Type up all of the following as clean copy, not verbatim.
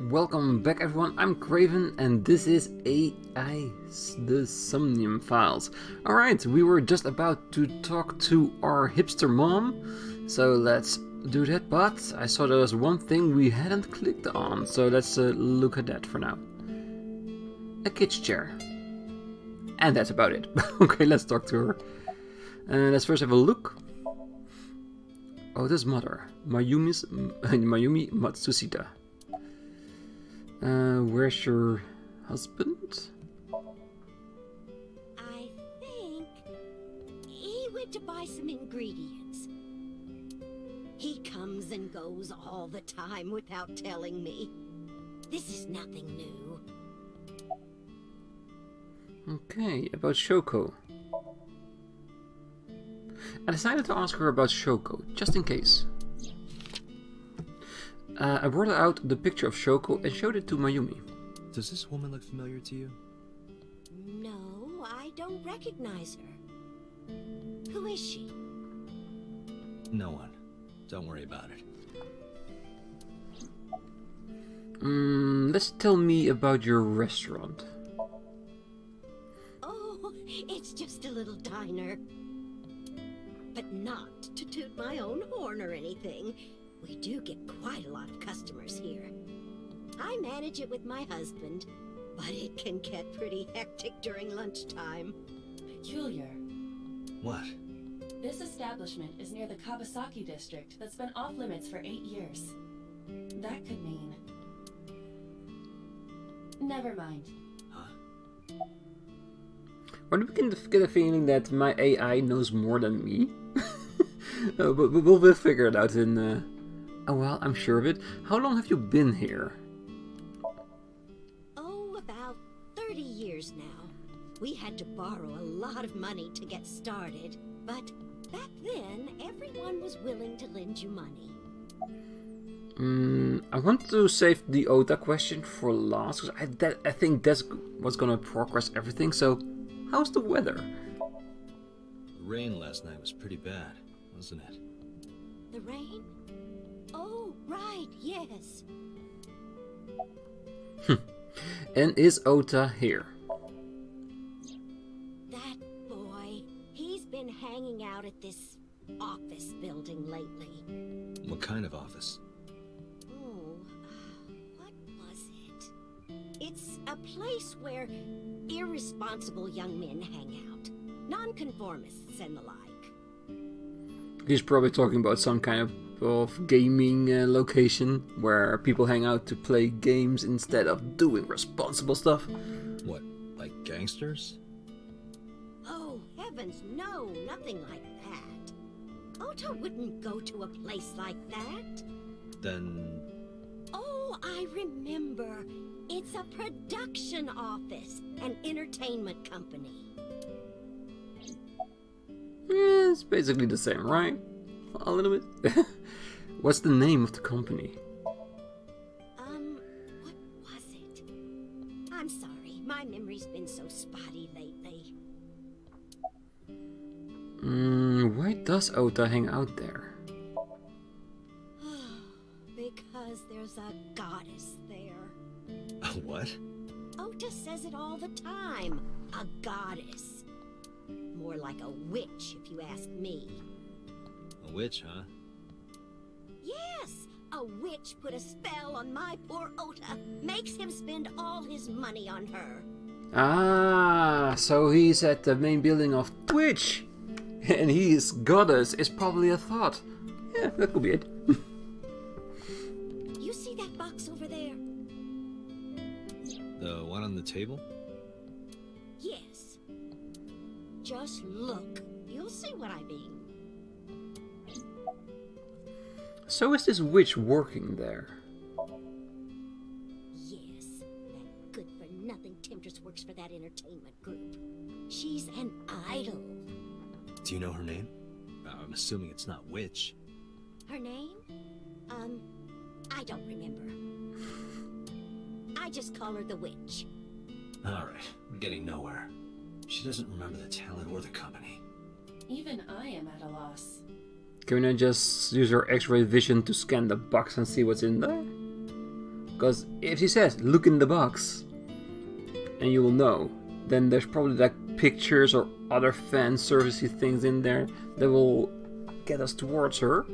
Welcome back everyone, I'm Craven and this is AI, the Somnium Files. Alright, we were just about to talk to our hipster mom, so let's do that, but I saw there was one thing we hadn't clicked on, so let's look at that for now. A kitchen chair. And that's about it. Okay, let's talk to her. Let's first have a look. Ota's mother, Mayumi Matsushita. Where's your husband? I think he went to buy some ingredients. He comes and goes all the time without telling me. This is nothing new. Okay, about Shoko. I decided to ask her about Shoko, just in case. I brought out the picture of Shoko and showed it to Mayumi. Does this woman look familiar to you? No, I don't recognize her. Who is she? No one. Don't worry about it. Let's tell me about your restaurant. Oh, it's just a little diner. But not to toot my own horn or anything. We do get quite a lot of customers here. I manage it with my husband, but it can get pretty hectic during lunchtime. Peculiar. What? This establishment is near the Kawasaki district that's been off limits for 8 years. That could mean... Never mind. Huh? Or do we get a feeling that my AI knows more than me? But we'll figure it out in... Oh well, I'm sure of it. How long have you been here? Oh, about 30 years now. We had to borrow a lot of money to get started, but back then, everyone was willing to lend you money. I want to save the Ota question for last, because I think that's what's gonna progress everything, so how's the weather? The rain last night was pretty bad, wasn't it? The rain? Oh, right, yes. And is Ota here? That boy, he's been hanging out at this office building lately. What kind of office? Oh, what was it? It's a place where irresponsible young men hang out. Nonconformists and the like. He's probably talking about some kind of gaming location where people hang out to play games instead of doing responsible stuff. What, like gangsters? Oh, heavens, no, nothing like that. Ota wouldn't go to a place like that. Then... Oh, I remember. It's a production office, an entertainment company. It's basically the same, right? A little bit. What's the name of the company? What was it? I'm sorry, my memory's been so spotty lately. Why does Ota hang out there? Because there's a goddess there. What? Ota says it all the time. A goddess. More like a witch, if you ask me. A witch, huh? Yes! A witch put a spell on my poor Ota. Makes him spend all his money on her. Ah, so he's at the main building of Twitch. And his goddess is probably a thought. Yeah, that could be it. You see that box over there? The one on the table? Yes. Just look. You'll see what I mean. So is this witch working there? Yes. That good-for-nothing temptress works for that entertainment group. She's an idol. Do you know her name? I'm assuming it's not witch. Her name? I don't remember. I just call her the witch. Alright, we're getting nowhere. She doesn't remember the talent or the company. Even I am at a loss. Can we not just use our X-ray vision to scan the box and see what's in there? Because if she says, look in the box, and you will know, then there's probably like pictures or other fan servicey things in there that will get us towards her.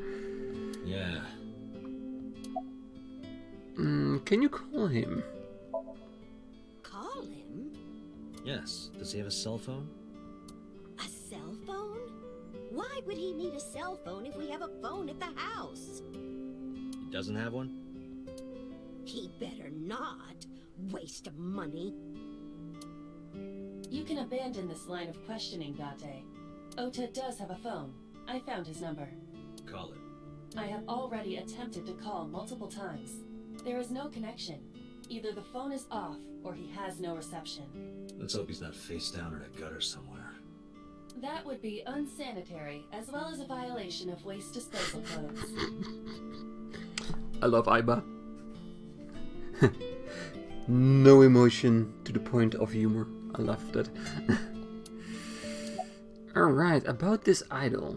Yeah. Can you call him? Call him? Yes. Does he have a cell phone? A cell phone? Why would he need a cell phone if we have a phone at the house? He doesn't have one? He better not. Waste of money. You can abandon this line of questioning, Date. Ota does have a phone. I found his number. Call it. I have already attempted to call multiple times. There is no connection. Either the phone is off, or he has no reception. Let's hope he's not face down in a gutter somewhere. That would be unsanitary, as well as a violation of waste disposal codes. I love Aiba. No emotion to the point of humor. I love that. Alright, about this idol.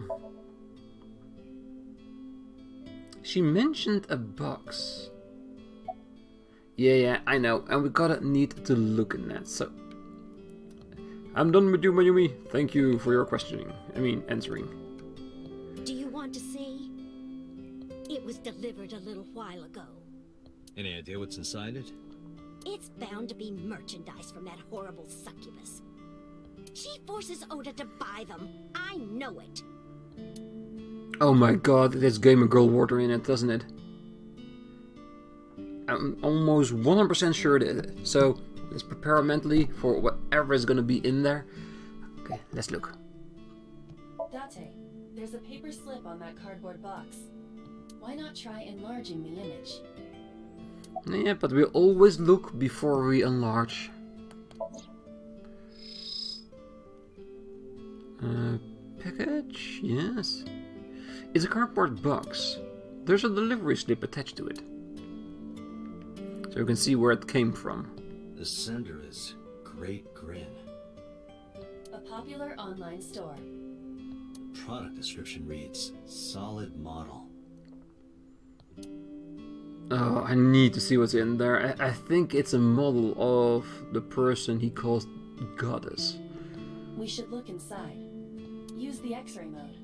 She mentioned a box. Yeah, I know. And we gotta need to look in that. So, I'm done with you, Mayumi. Thank you for your questioning. Answering. Do you want to see? It was delivered a little while ago. Any idea what's inside it? It's bound to be merchandise from that horrible succubus. She forces Ota to buy them. I know it. Oh my god, it has Gamer Girl water in it, doesn't it? I'm almost 100% sure it is. So, let's prepare mentally for whatever is gonna be in there. Okay, let's look. Date, there's a paper slip on that cardboard box. Why not try enlarging the image? Yeah, but we always look before we enlarge. Package, yes. It's a cardboard box. There's a delivery slip attached to it. So you can see where it came from. The sender is Great Grin. A popular online store. Product description reads, solid model. Oh, I need to see what's in there. I think it's a model of the person he calls Goddess. We should look inside. Use the X-ray mode.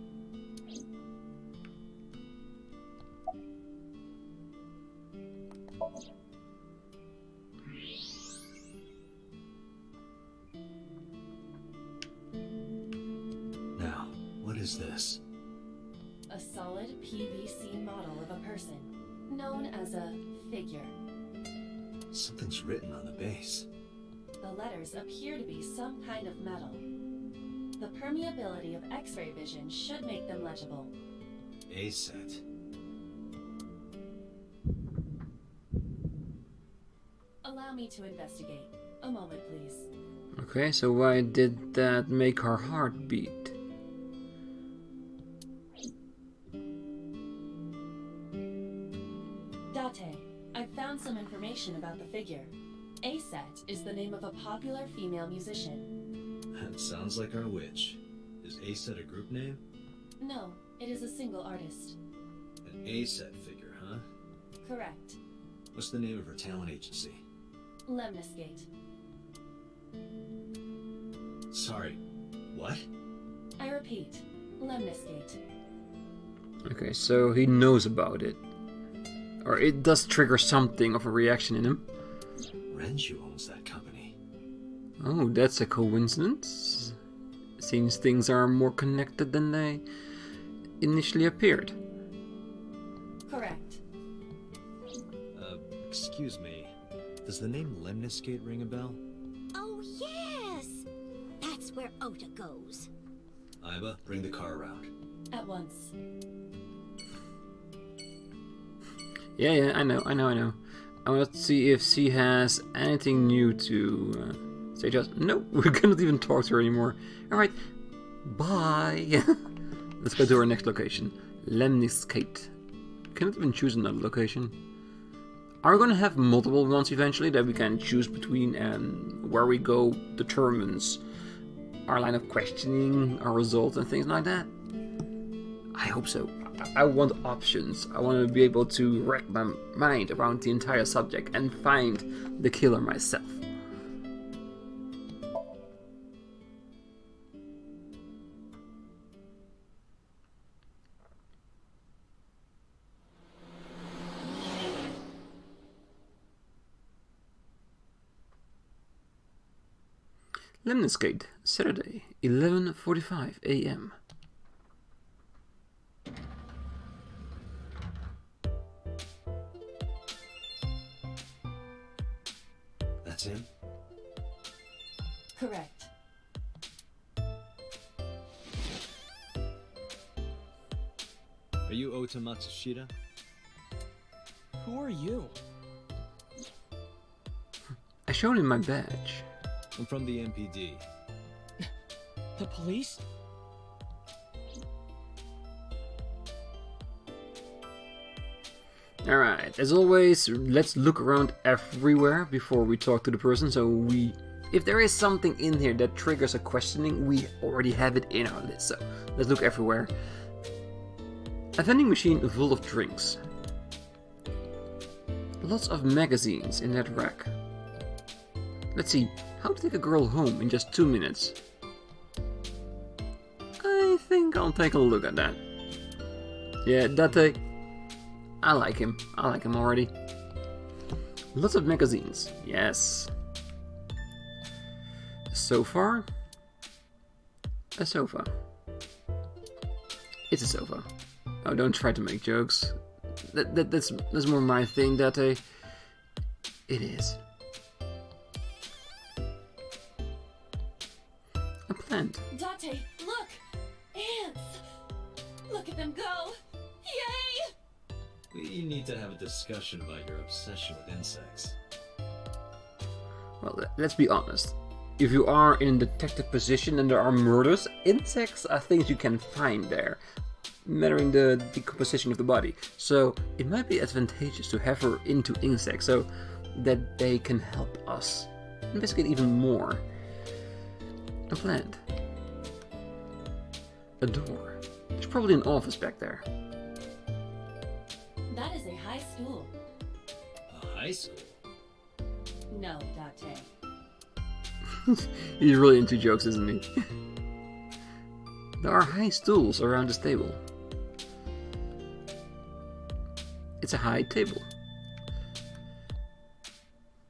Now, what is this? A solid PVC model of a person, known as a figure. Something's written on the base. The letters appear to be some kind of metal. The permeability of X-ray vision should make them legible. A set. Allow me to investigate. A moment, please. Okay, so why did that make her heart beat? Date, I've found some information about the figure. A-Set is the name of a popular female musician. That sounds like our witch. Is A set a group name? No, it is a single artist. An A set figure, huh? Correct. What's the name of her talent agency? Lemniscate. Sorry, what? I repeat, Lemniscate. Okay, so he knows about it. Or it does trigger something of a reaction in him. Renju owns that company. Oh, that's a coincidence. Seems things are more connected than they initially appeared. Correct. Excuse me. Does the name Lemniscate ring a bell? Oh, yes! That's where Ota goes. Aiba, bring the car around. At once. Yeah, I know. I want to see if she has anything new to say to us. No, we cannot even talk to her anymore. Alright, bye! Let's go to our next location. Lemniscate. Cannot even choose another location. Are we going to have multiple ones eventually that we can choose between, and where we go determines our line of questioning, our results and things like that? I hope so. I want options. I want to be able to wreck my mind around the entire subject and find the killer myself. Lemniscate, Saturday, 11:45 a.m. That's him? Correct. Are you Ota Matsushita? Who are you? I showed him my badge. I'm from the MPD. The police? Alright, as always, let's look around everywhere before we talk to the person, so if there is something in here that triggers a questioning, we already have it in our list, so let's look everywhere. A vending machine full of drinks. Lots of magazines in that rack. Let's see, how to take a girl home in just 2 minutes. I think I'll take a look at that. Yeah, Date. I like him already. Lots of magazines, yes. So far, a sofa. It's a sofa. Oh, don't try to make jokes. That's more my thing, Date. It is. A plant. Date, look! Ants! Look at them go! Yay! We need to have a discussion about your obsession with insects. Well, let's be honest. If you are in a detective position and there are murders, insects are things you can find there, mattering the decomposition of the body. So it might be advantageous to have her into insects so that they can help us investigate even more. A plant. A door. There's probably an office back there. That is a high stool. A high school? No, Date. He's really into jokes, isn't he? There are high stools around this table. It's a high table.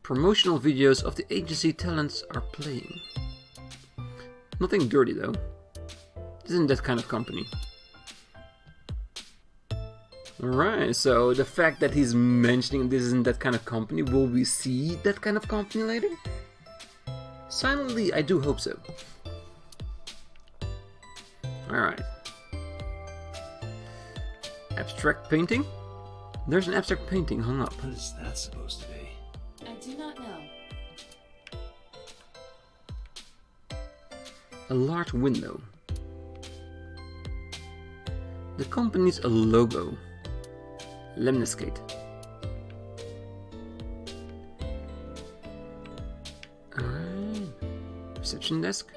Promotional videos of the agency talents are playing. Nothing dirty though. This isn't that kind of company. Alright, so the fact that he's mentioning this isn't that kind of company, will we see that kind of company later? Silently, I do hope so. Alright. Abstract painting? There's an abstract painting hung up. What is that supposed to be? I do not know. A large window. The company's logo. Lemniscate. Alright. Reception desk.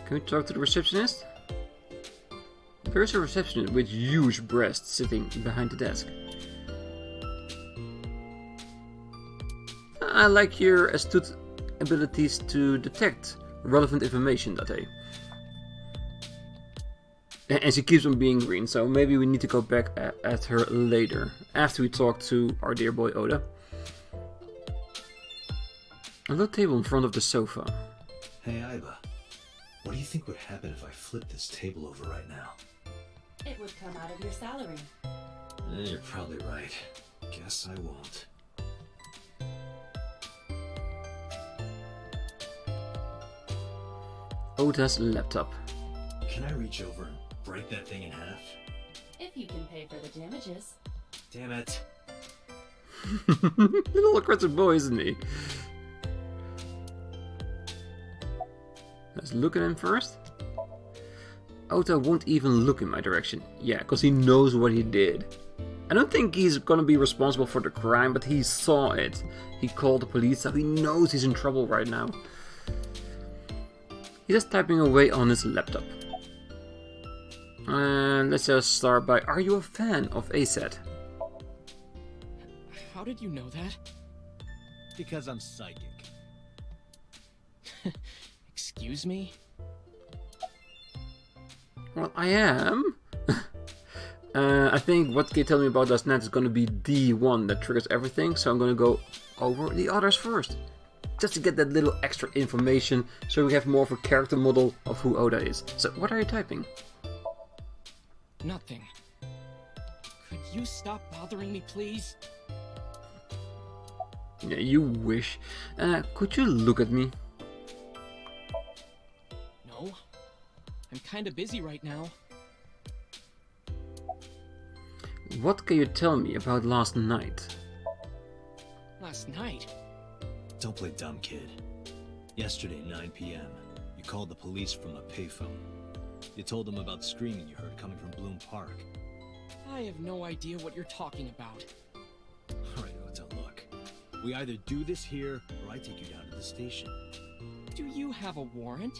Can we talk to the receptionist? There is a receptionist with huge breasts sitting behind the desk. I like your astute abilities to detect relevant information, Date. And she keeps on being green, so maybe we need to go back at her later, after we talk to our dear boy Oda. A low table in front of the sofa. Hey, Aiba. What do you think would happen if I flipped this table over right now? It would come out of your salary. You're probably right. Guess I won't. Oda's laptop. Can I reach over and break that thing in half? If you can pay for the damages. Damn it. Little aggressive boy, isn't he? Let's look at him first. Ota won't even look in my direction. Yeah, because he knows what he did. I don't think he's gonna be responsible for the crime, but he saw it. He called the police, so he knows he's in trouble right now. He's just typing away on his laptop. Let's just start by, are you a fan of ASAT? How did you know that? Because I'm psychic. Excuse me? Well, I am. I think what Kate told me about last night is going to be the one that triggers everything, so I'm going to go over the others first. Just to get that little extra information, so we have more of a character model of who Oda is. So, what are you typing? Nothing. Could you stop bothering me, please? Yeah, you wish. Could you look at me? No. I'm kinda busy right now. What can you tell me about last night? Last night? Don't play dumb, kid. Yesterday, 9 p.m., you called the police from a payphone. You told them about screaming you heard coming from Bloom Park. I have no idea what you're talking about. Alright, Ota, look. We either do this here, or I take you down to the station. Do you have a warrant?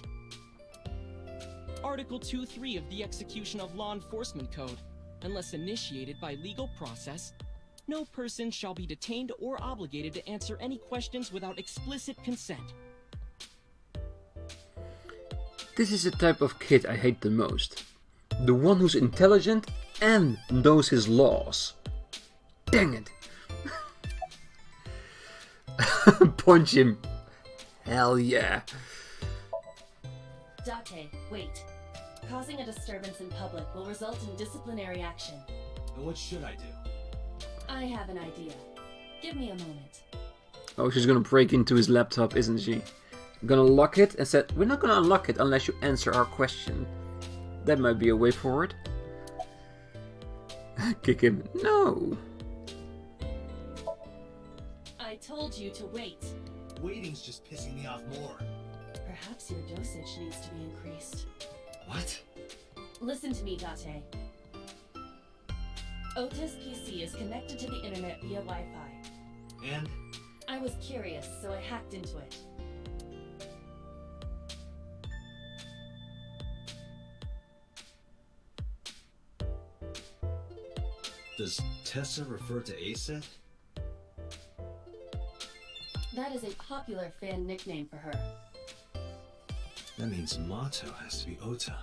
Article 2.3 of the Execution of Law Enforcement Code. Unless initiated by legal process, no person shall be detained or obligated to answer any questions without explicit consent. This is the type of kid I hate the most. The one who's intelligent and knows his laws. Dang it. Punch him. Hell yeah. Date, wait. Causing a disturbance in public will result in disciplinary action. And what should I do? I have an idea. Give me a moment. Oh, she's gonna break into his laptop, isn't she? Gonna lock it and said, we're not gonna unlock it unless you answer our question. That might be a way forward. Kick him. No. I told you to wait. Waiting's just pissing me off more. Perhaps your dosage needs to be increased. What? Listen to me, Date. Ota's PC is connected to the internet via Wi-Fi. And? I was curious, so I hacked into it. Does Tessa refer to ASAT? That is a popular fan nickname for her. That means Mato has to be Ota.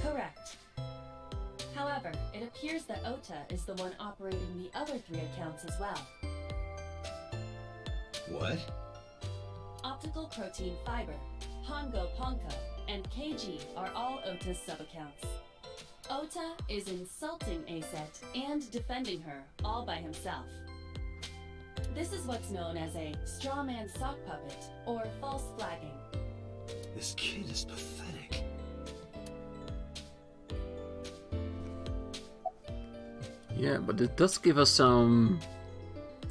Correct. However, it appears that Ota is the one operating the other 3 accounts as well. What? Optical Protein Fiber, Pongo Ponko, and KG are all Ota's sub-accounts. Ota is insulting ASAT and defending her all by himself. This is what's known as a straw man sock puppet, or false flagging. This kid is pathetic. Yeah, but it does give us some,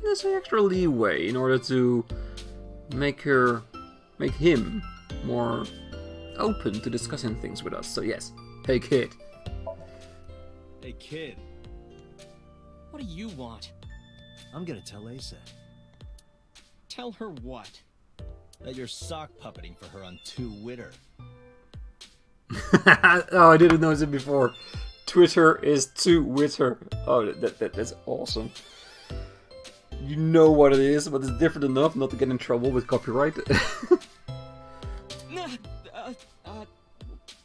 let's say, extra leeway in order to make him more open to discussing things with us. So yes, hey kid. Hey, kid. What do you want? I'm gonna tell ASAT Tell her what? that you're sock puppeting for her on Twitter. Oh, I didn't notice it before. Twitter is Twitter. Oh, that's awesome. You know what it is, but it's different enough not to get in trouble with copyright.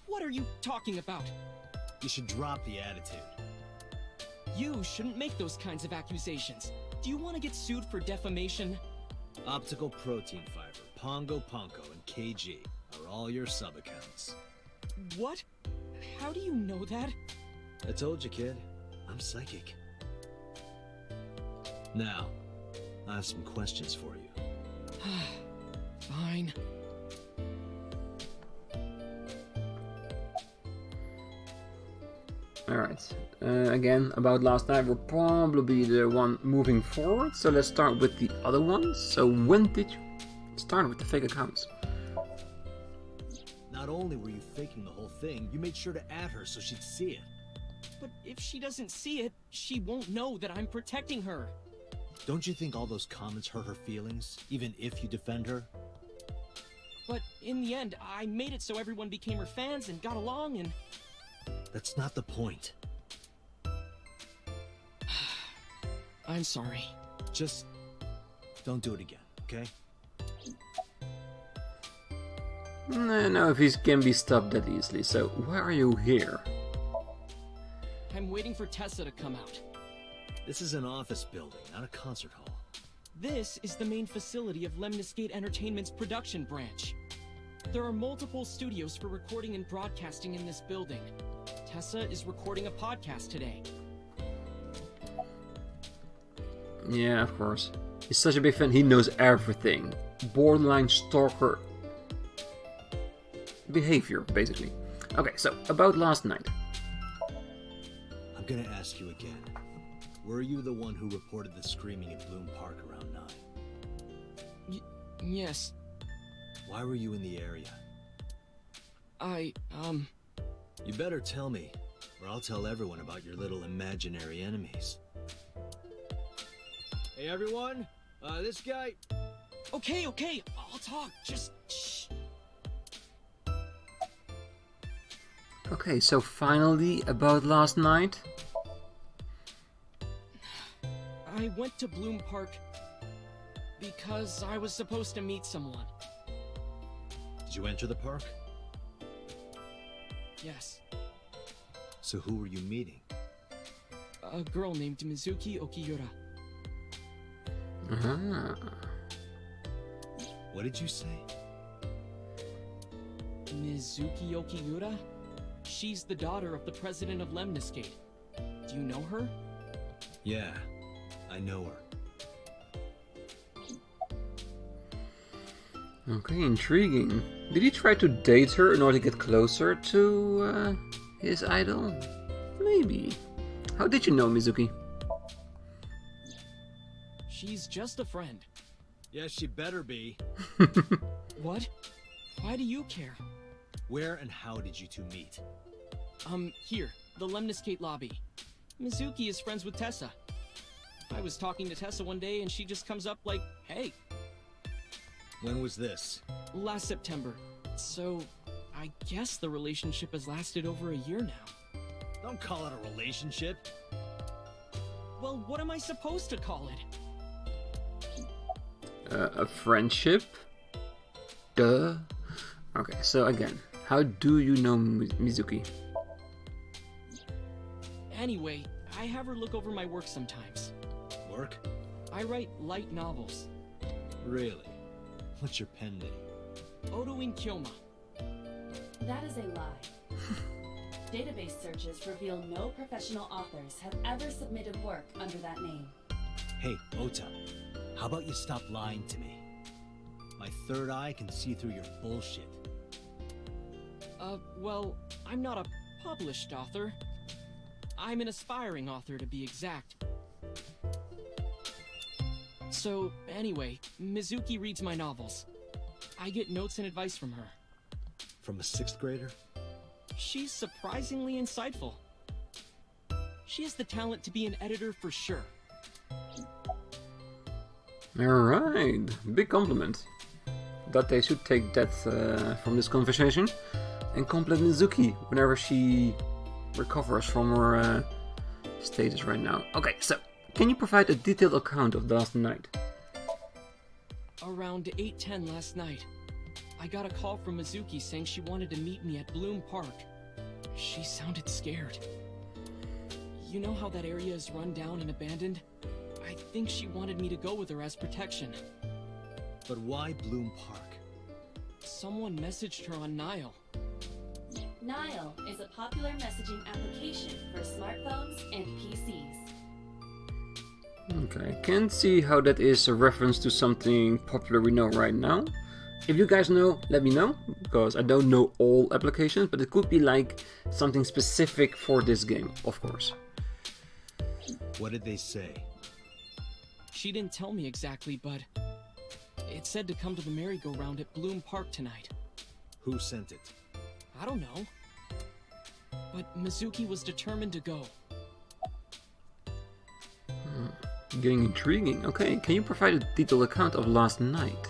What are you talking about? You should drop the attitude. You shouldn't make those kinds of accusations. Do you want to get sued for defamation? Optical Protein Fiber, Pongo Ponko, and KG are all your sub-accounts. What? How do you know that? I told you, kid. I'm psychic. Now, I have some questions for you. Fine. Alright, again, about last night, we'll probably be the one moving forward, so let's start with the other ones. So when did you start with the fake accounts? Not only were you faking the whole thing, you made sure to add her so she'd see it. But if she doesn't see it, she won't know that I'm protecting her. Don't you think all those comments hurt her feelings, even if you defend her? But in the end, I made it so everyone became her fans and got along and... That's not the point. I'm sorry. Just don't do it again, okay? No, if he can be stopped that easily. So, why are you here? I'm waiting for Tessa to come out. This is an office building, not a concert hall. This is the main facility of Lemniscate Entertainment's production branch. There are multiple studios for recording and broadcasting in this building. Tessa is recording a podcast today. Yeah, of course. He's such a big fan, he knows everything. Borderline stalker behavior, basically. Okay, so, about last night. I'm gonna ask you again. Were you the one who reported the screaming at Bloom Park around 9? Yes. Why were you in the area? You better tell me, or I'll tell everyone about your little imaginary enemies. Hey everyone, this guy... Okay, I'll talk, just shh. Okay, so finally, about last night. I went to Bloom Park because I was supposed to meet someone. Did you enter the park? Yes. So who were you meeting? A girl named Mizuki Okiura. Ah. What did you say? Mizuki Okiura? She's the daughter of the president of Lemniscate. Do you know her? Yeah, I know her. Okay, intriguing. Did he try to date her in order to get closer to his idol? Maybe. How did you know Mizuki? She's just a friend. Yes, she better be. What? Why do you care? Where and how did you two meet? Here, the Lemniscate lobby. Mizuki is friends with Tessa. I was talking to Tessa one day and she just comes up like, hey. When was this? Last September. So, I guess the relationship has lasted over a year now. Don't call it a relationship. Well, what am I supposed to call it? A friendship? Duh. Okay, so again, how do you know Mizuki? Anyway, I have her look over my work sometimes. Work? I write light novels. Really? What's your pen name? Odoin Kyoma. That is a lie. Database searches reveal no professional authors have ever submitted work under that name. Hey, Ota, how about you stop lying to me? My third eye can see through your bullshit. Well, I'm not a published author. I'm an aspiring author, to be exact. So, anyway, Mizuki reads my novels. I get notes and advice from her. From a 6th grader? She's surprisingly insightful. She has the talent to be an editor for sure. Alright, big compliment. That they should take that from this conversation and compliment Mizuki whenever she recovers from her status right now. Okay, so, can you provide a detailed account of last night? Around 8:10 last night, I got a call from Mizuki saying she wanted to meet me at Bloom Park. She sounded scared. You know how that area is run down and abandoned? I think she wanted me to go with her as protection. But why Bloom Park? Someone messaged her on Nile. Nile is a popular messaging application for smartphones and PCs. Okay, I can't see how that is a reference to something popular we know right now. If you guys know, let me know, because I don't know all applications, but it could be like something specific for this game, of course. What did they say? She didn't tell me exactly, but it said to come to the merry-go-round at Bloom Park tonight. Who sent it? I don't know. But Mizuki was determined to go. Getting intriguing. Okay, can you provide a detailed account of last night?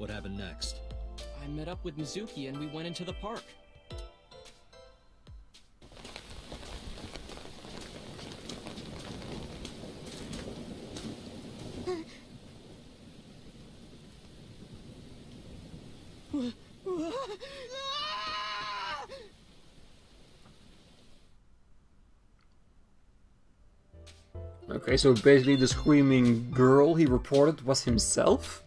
What happened next? I met up with Mizuki and we went into the park. Okay, so basically the screaming girl he reported was himself?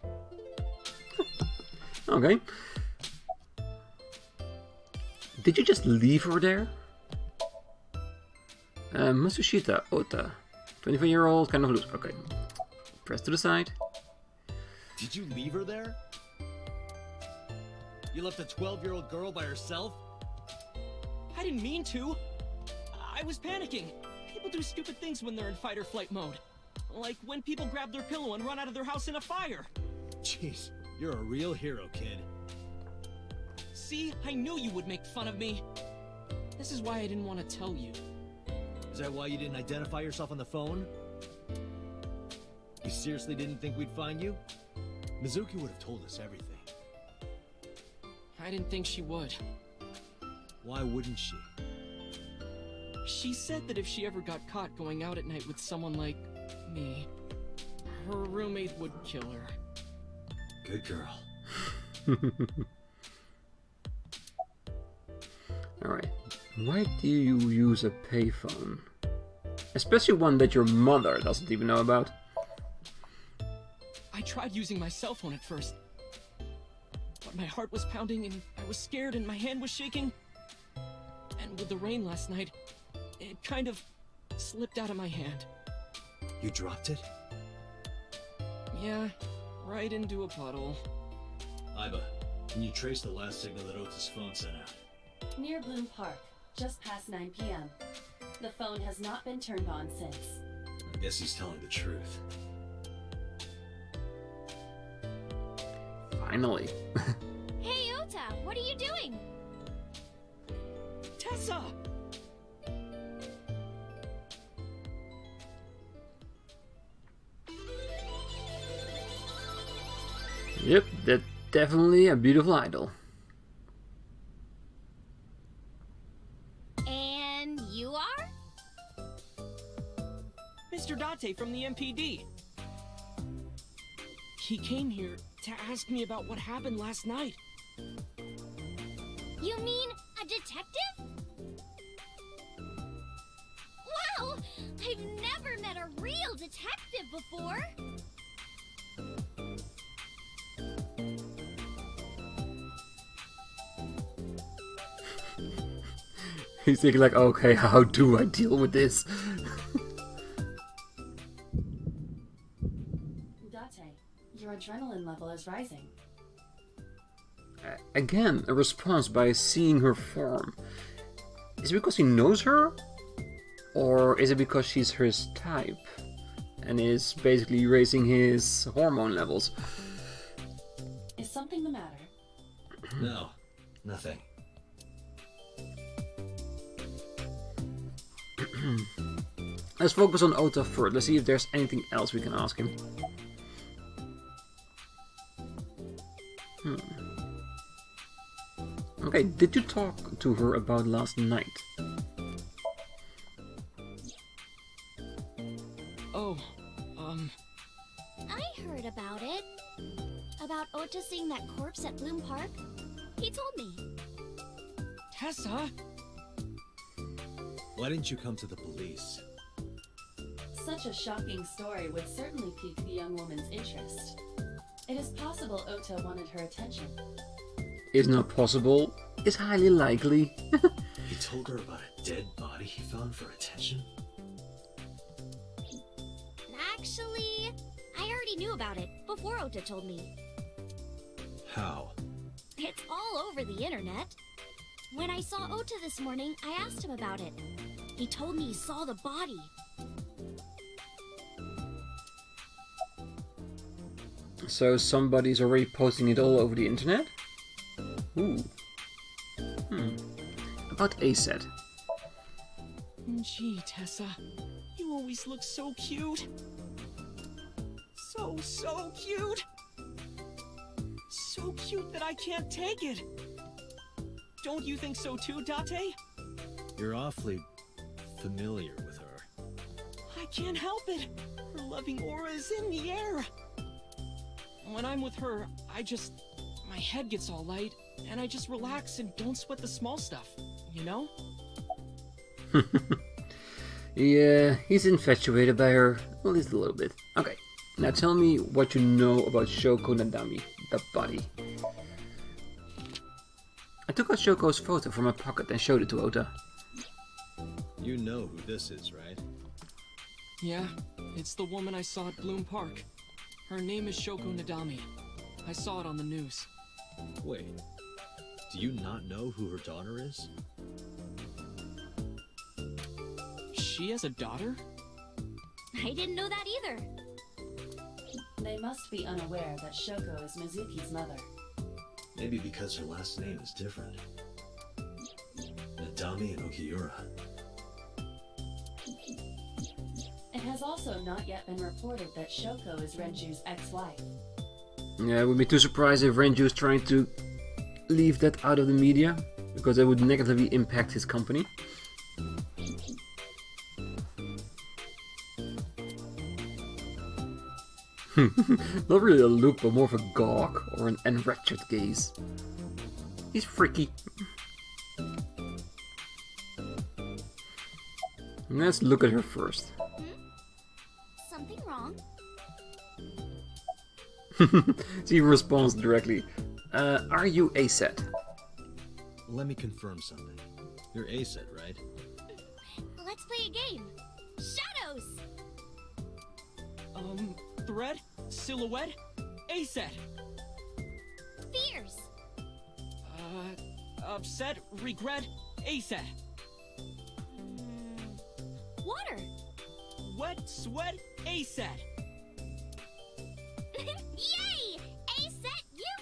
Okay. Did you just leave her there? Masushita Ota. 24-year-old, kind of loose. Okay. Press to the side. Did you leave her there? You left a 12-year-old girl by herself? I didn't mean to. I was panicking. People do stupid things when they're in fight or flight mode. Like when people grab their pillow and run out of their house in a fire. Jeez, you're a real hero, kid. See, I knew you would make fun of me. This is why I didn't want to tell you. Is that why you didn't identify yourself on the phone? You seriously didn't think we'd find you? Mizuki would have told us everything. I didn't think she would. Why wouldn't she? She said that if she ever got caught going out at night with someone like me, her roommate would kill her. Good girl. Alright. Why do you use a payphone? Especially one that your mother doesn't even know about. I tried using my cell phone at first, but my heart was pounding and I was scared and my hand was shaking. And with the rain last night, it kind of slipped out of my hand. You dropped it? Yeah, right into a puddle. Iba, can you trace the last signal that Ota's phone sent out? Near Bloom Park, just past 9 p.m. The phone has not been turned on since. I guess he's telling the truth. Finally. Hey, Ota, what are you doing? Tessa! Yep, that's definitely a beautiful idol. And you are? Mr. Date from the MPD. He came here to ask me about what happened last night. You mean a detective? Wow! I've never met a real detective before! He's thinking like, okay, how do I deal with this? Date, your adrenaline level is rising. Again, a response by seeing her form. Is it because he knows her? Or is it because she's his type? And is basically raising his hormone levels? Is something the matter? No, nothing. Let's focus on Ota first. Let's see if there's anything else we can ask him. Okay, did you talk to her about last night? Oh, I heard about it. About Ota seeing that corpse at Bloom Park. He told me. Tessa? Why didn't you come to the police? Such a shocking story would certainly pique the young woman's interest. It is possible Ota wanted her attention. Is not possible. Is highly likely. He told her about a dead body he found for attention? Actually, I already knew about it before Ota told me. How? It's all over the internet. When I saw Ota this morning, I asked him about it. He told me he saw the body. So somebody's already posting it all over the internet? Ooh. About ASET. Gee, Tessa, you always look so cute. So cute. so cute that I can't take it. Don't you think so too, Date? You're awfully familiar with her. I can't help it. Her loving aura is in the air. When I'm with her, my head gets all light, and I just relax and don't sweat the small stuff, you know? Yeah, he's infatuated by her, at least a little bit. Okay, now tell me what you know about Shoko Nadami, the body. I took out Shoko's photo from my pocket and showed it to Ota. You know who this is, right? Yeah, it's the woman I saw at Bloom Park. Her name is Shoko Nadami. I saw it on the news. Wait, do you not know who her daughter is? She has a daughter? I didn't know that either. They must be unaware that Shoko is Mizuki's mother. Maybe because her last name is different. Nadami and Okiura. It has also not yet been reported that Shoko is Renju's ex-wife. Yeah, I would be too surprised if Renju is trying to leave that out of the media, because that would negatively impact his company. Not really a look, but more of a gawk or an enraptured gaze. He's freaky. Let's look at her first. Something wrong? She responds directly. Are you ASET? Let me confirm something. You're ASET, right? Let's play a game. Shadows! Thread? Silhouette? ASET! Fears! Upset? Regret? ASET! Water! Wet? Sweat? ASET! Yay! ASET, you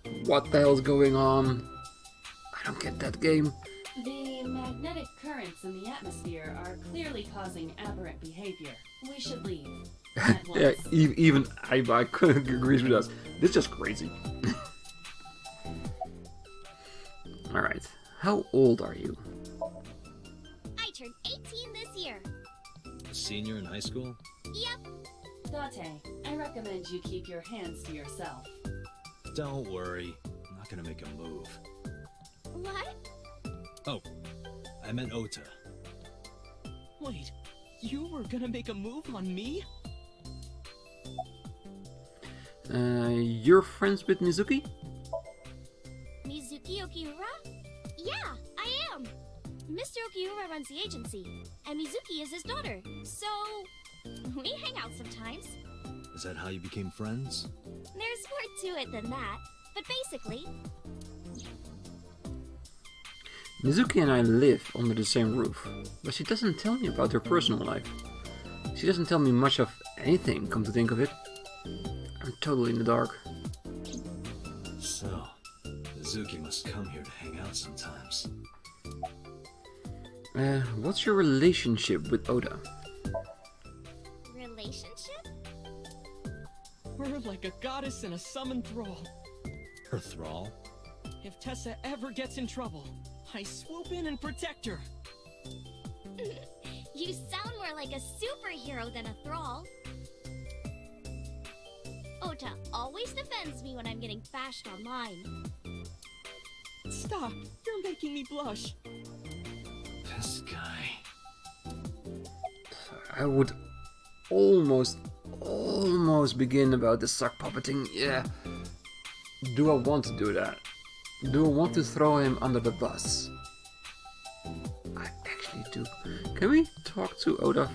bet! What the hell's going on? I don't get that game. The magnetic currents in the atmosphere are clearly causing aberrant behavior. We should leave. At once. Yeah, even I couldn't agree with us. This is just crazy. Alright, how old are you? I turned 18 this year. A senior in high school? Yep. Date, I recommend you keep your hands to yourself. Don't worry. I'm not gonna make a move. What? Oh, I meant Ota. Wait, you were gonna make a move on me? You're friends with Mizuki? Mizuki Okiura? Yeah, I am. Mr. Okiura runs the agency, and Mizuki is his daughter, so we hang out sometimes. Is that how you became friends? There's more to it than that, but basically... Mizuki and I live under the same roof, but she doesn't tell me about her personal life. She doesn't tell me much of anything, come to think of it. I'm totally in the dark. So, Mizuki must come here to hang out sometimes. What's your relationship with Oda? Relationship? We're like a goddess and a summoned thrall. Her thrall? If Tessa ever gets in trouble, I swoop in and protect her. You sound more like a superhero than a thrall. Ota always defends me when I'm getting bashed online. Stop! You're making me blush. This guy. I would almost begin about the sock puppeting. Yeah. Do I want to do that? Do I want to throw him under the bus? I actually do. Can we talk to Oda?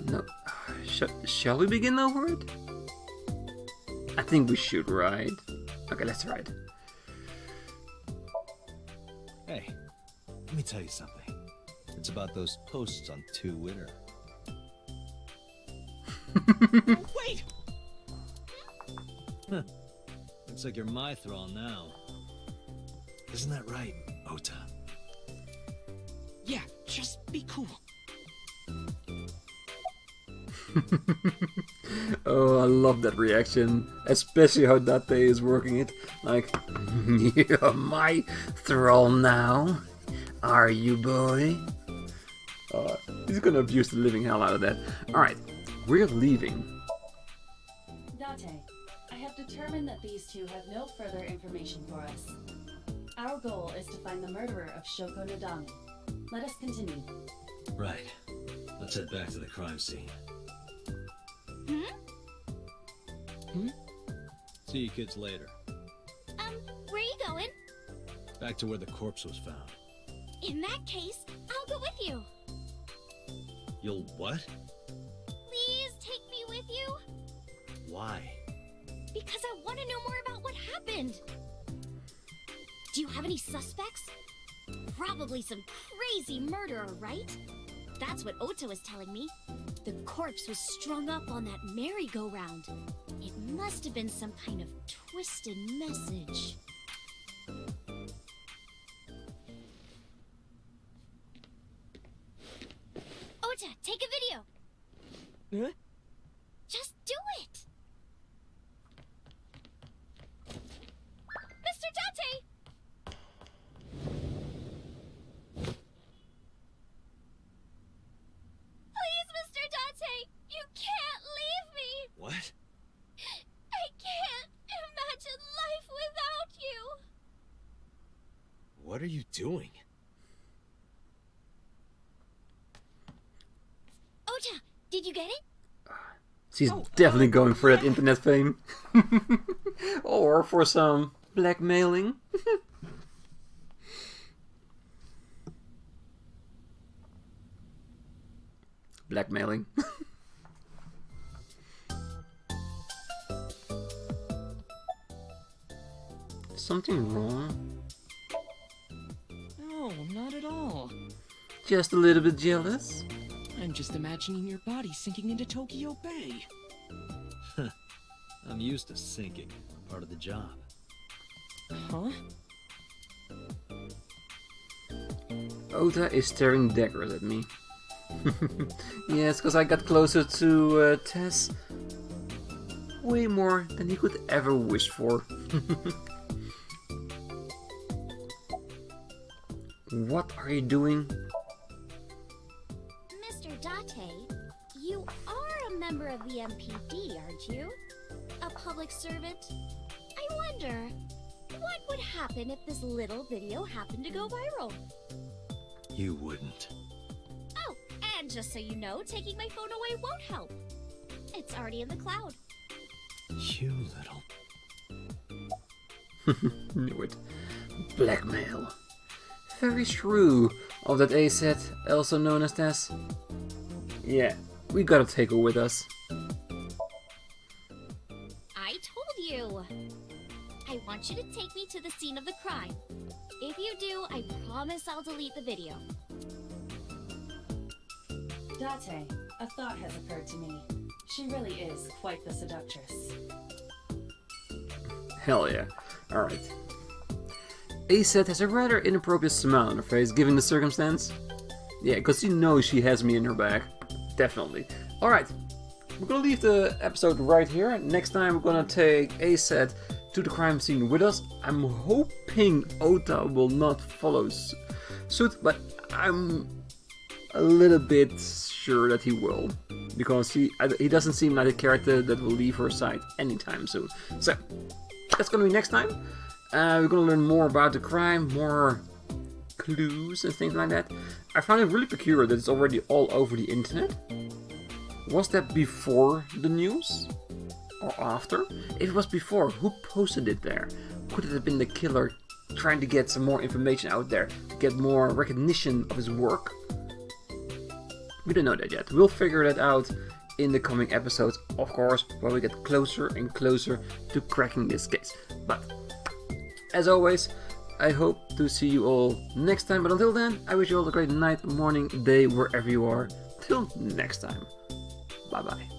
No. Shall we begin over it? I think we should, right? Okay, let's try it. Hey, let me tell you something. It's about those posts on Twitter. Wait! Huh. Looks like you're my thrall now. Isn't that right, Ota? Yeah, just be cool. Oh, I love that reaction. Especially how Date is working it. Like, you're my thrall now? Are you, boy? He's gonna abuse the living hell out of that. Alright, we're leaving. Date, I have determined that these two have no further information for us. Our goal is to find the murderer of Shoko Nadami. Let us continue. Right. Let's head back to the crime scene. See you kids later. Where are you going? Back to where the corpse was found. In that case, I'll go with you. You'll what? Please take me with you. Why? Because I want to know more about what happened. Do you have any suspects? Probably some crazy murderer, right? That's what Ota was telling me. The corpse was strung up on that merry-go-round. It must have been some kind of twisted message. Ota, take a video. Huh? Just do it. Mr. Date! Please, Mr. Date, you can't leave me. What? I can't imagine life without you. What are you doing? Ota, did you get it? She's definitely going for that internet fame. Or for some blackmailing. Blackmailing. Something wrong? No, not at all. Just a little bit jealous? I'm just imagining your body sinking into Tokyo Bay. I'm used to sinking. Part of the job. Huh? Ota is staring daggers at me. Yes, because I got closer to Tess. Way more than he could ever wish for. What are you doing? Mr. Date, you are a member of the MPD, aren't you? A public servant? I wonder, what would happen if this little video happened to go viral? You wouldn't. Oh, and just so you know, taking my phone away won't help. It's already in the cloud. You little... Knew it. Blackmail. Very true of that A-set, also known as Tess. Yeah, we gotta take her with us. I told you. I want you to take me to the scene of the crime. If you do, I promise I'll delete the video. Date, a thought has occurred to me. She really is quite the seductress. Hell yeah. Alright. A-set has a rather inappropriate smile on her face, given the circumstance. Yeah, because she knows she has me in her back. Definitely. Alright. We're gonna leave the episode right here. Next time we're gonna take A-set to the crime scene with us. I'm hoping Ota will not follow suit, but I'm a little bit sure that he will. Because he doesn't seem like a character that will leave her side anytime soon. So, that's gonna be next time. We're gonna learn more about the crime, more clues and things like that. I found it really peculiar that it's already all over the internet. Was that before the news? Or after? If it was before, who posted it there? Could it have been the killer trying to get some more information out there, to get more recognition of his work? We don't know that yet. We'll figure that out in the coming episodes, of course, while we get closer and closer to cracking this case. But, as always, I hope to see you all next time. But until then, I wish you all a great night, morning, day, wherever you are. Till next time. Bye bye.